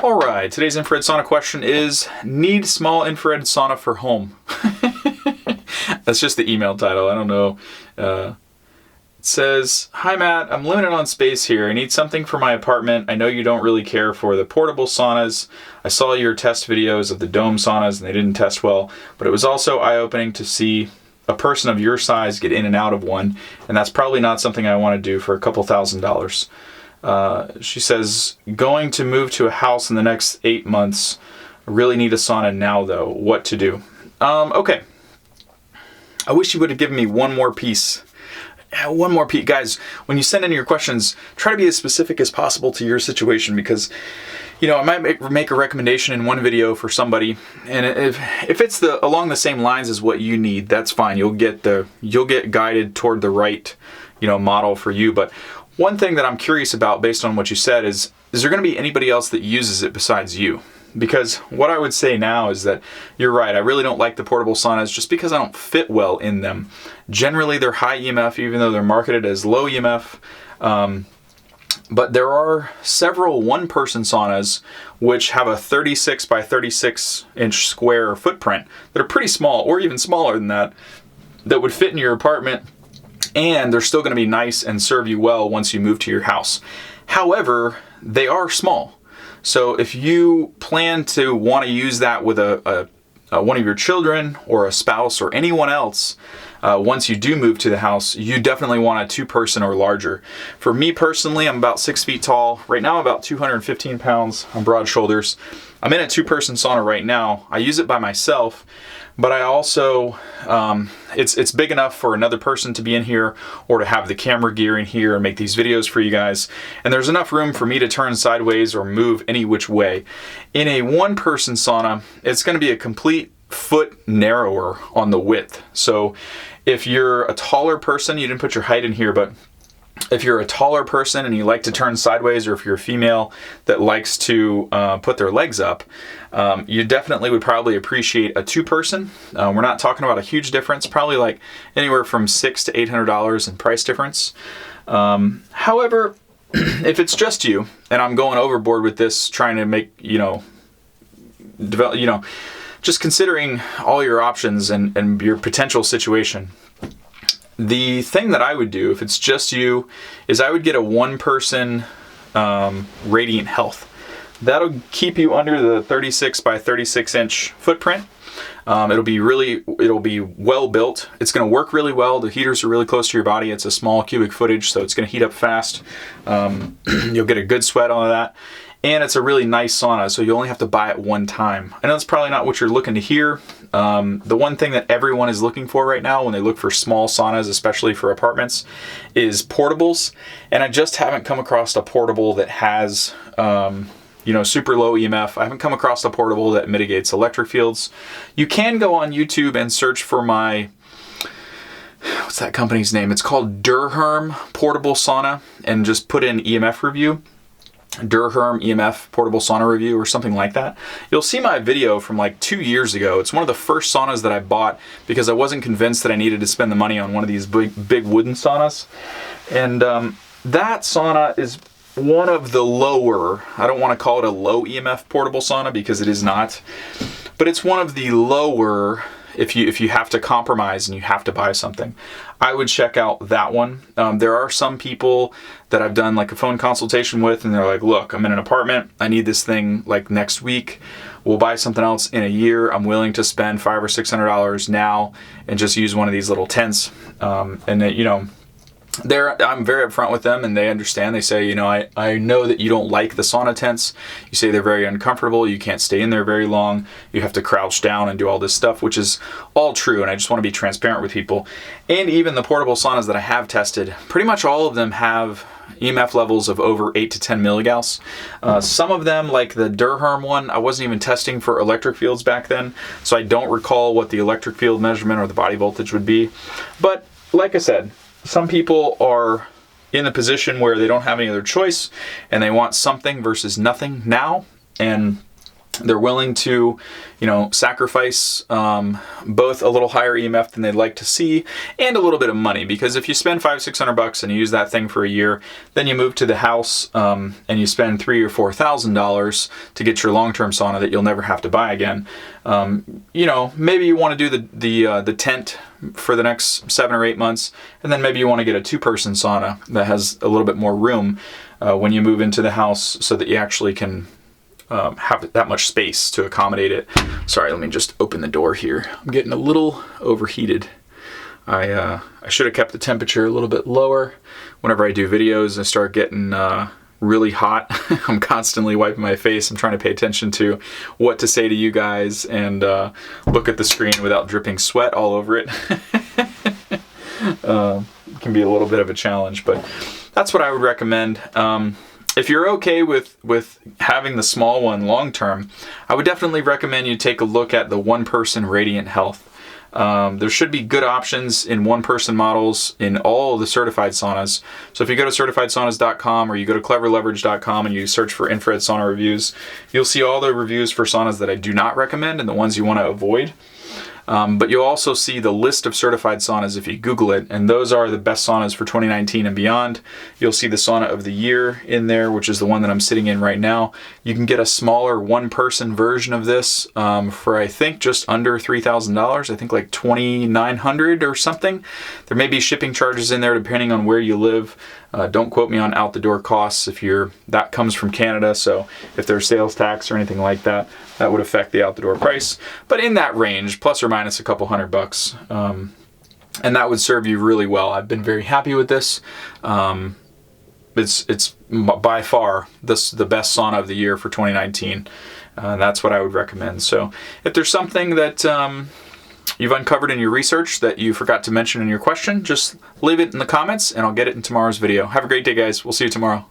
All right, today's infrared sauna question is, need small infrared sauna for home? That's just the email title. I don't know. It says, hi Matt, I'm limited on space here. I need something for my apartment. I know you don't really care for the portable saunas. I saw your test videos of the dome saunas and they didn't test well, but it was also eye-opening to see a person of your size get in and out of one, and that's probably not something I want to do for a couple $1,000s. She says, going to move to a house in the next 8 months. I really need a sauna now though. What to do? Okay. I wish you would have given me one more piece. One more piece. Guys, when you send in your questions, try to be as specific as possible to your situation, because, you know, I might make a recommendation in one video for somebody, and if it's along the same lines as what you need, that's fine. You'll get guided toward the right, model for you. But one thing that I'm curious about based on what you said is there going to be anybody else that uses it besides you? Because what I would say now is that you're right, I really don't like the portable saunas just because I don't fit well in them. Generally, they're high EMF, even though they're marketed as low EMF. But there are several one-person saunas which have a 36 by 36 inch square footprint that are pretty small, or even smaller than that would fit in your apartment, and they're still going to be nice and serve you well once you move to your house. However, they are small. So if you plan to want to use that with one of your children or a spouse or anyone else, once you do move to the house, you definitely want a two-person or larger. For me personally, I'm about 6 feet tall. Right now I'm about 215 pounds on broad shoulders. I'm in a two-person sauna right now. I use it by myself, but I also, it's big enough for another person to be in here or to have the camera gear in here and make these videos for you guys. And there's enough room for me to turn sideways or move any which way. In a one-person sauna, it's going to be a complete foot narrower on the width. So if you're a taller person, you didn't put your height in here, but if you're a taller person and you like to turn sideways, or if you're a female that likes to put their legs up, you definitely would probably appreciate a two-person. We're not talking about a huge difference, probably like anywhere from $600 to $800 in price difference. However, if it's just you, and I'm going overboard with this, trying to make, develop, just considering all your options and your potential situation, the thing that I would do if it's just you is I would get a one-person Radiant Health. That'll keep you under the 36 by 36 inch footprint. It'll be well built. It's going to work really well. The heaters are really close to your body. It's a small cubic footage, so it's going to heat up fast. You'll get a good sweat on that. And it's a really nice sauna, so you only have to buy it one time. I know that's probably not what you're looking to hear. The one thing that everyone is looking for right now when they look for small saunas, especially for apartments, is portables. And I just haven't come across a portable that has, super low EMF. I haven't come across a portable that mitigates electric fields. You can go on YouTube and search for what's that company's name? It's called Durherm Portable Sauna, and just put in EMF review. Durherm EMF portable sauna review or something like that. You'll see my video from like 2 years ago. It's one of the first saunas that I bought because I wasn't convinced that I needed to spend the money on one of these big wooden saunas. And that sauna is one of the lower, I don't want to call it a low EMF portable sauna because it is not, but it's one of the lower. If you have to compromise and you have to buy something, I would check out that one. There are some people that I've done like a phone consultation with, and they're like, look, I'm in an apartment. I need this thing like next week. We'll buy something else in a year. I'm willing to spend $500 or $600 now and just use one of these little tents. I'm very upfront with them, and they understand. They say, I know that you don't like the sauna tents. You say they're very uncomfortable. You can't stay in there very long. You have to crouch down and do all this stuff, which is all true, and I just want to be transparent with people. And even the portable saunas that I have tested, pretty much all of them have EMF levels of over 8 to 10 milligauss. Some of them, like the Durherm one, I wasn't even testing for electric fields back then, so I don't recall what the electric field measurement or the body voltage would be. But like I said, some people are in the position where they don't have any other choice and they want something versus nothing now. And They're willing to, sacrifice both a little higher EMF than they'd like to see and a little bit of money. Because if you spend $500-600 and you use that thing for a year, then you move to the house and you spend $3,000 or $4,000 to get your long-term sauna that you'll never have to buy again. Maybe you want to do the tent for the next 7 or 8 months, and then maybe you want to get a 2-person sauna that has a little bit more room when you move into the house, so that you actually can have that much space to accommodate it. Sorry, let me just open the door here. I'm getting a little overheated. I should have kept the temperature a little bit lower. Whenever I do videos, I start getting really hot. I'm constantly wiping my face. I'm trying to pay attention to what to say to you guys and look at the screen without dripping sweat all over it. It can be a little bit of a challenge, but that's what I would recommend. If you're okay with having the small one long term, I would definitely recommend you take a look at the 1-person Radiant Health. There should be good options in 1-person models in all the certified saunas. So if you go to certifiedsaunas.com or you go to cleverleverage.com and you search for infrared sauna reviews, you'll see all the reviews for saunas that I do not recommend and the ones you want to avoid. But you'll also see the list of certified saunas if you Google it, and those are the best saunas for 2019 and beyond. You'll see the sauna of the year in there, which is the one that I'm sitting in right now. You can get a smaller 1-person version of this for I think just under $3,000. I think like $2,900 or something. There may be shipping charges in there depending on where you live. Don't quote me on out-the-door costs that comes from Canada, so if there's sales tax or anything like that, that would affect the out-the-door price. But in that range, plus or minus a couple $100, and that would serve you really well. I've been very happy with this. It's by far the best sauna of the year for 2019. That's what I would recommend. So if there's something that you've uncovered in your research that you forgot to mention in your question, just leave it in the comments and I'll get it in tomorrow's video. Have a great day, guys. We'll see you tomorrow.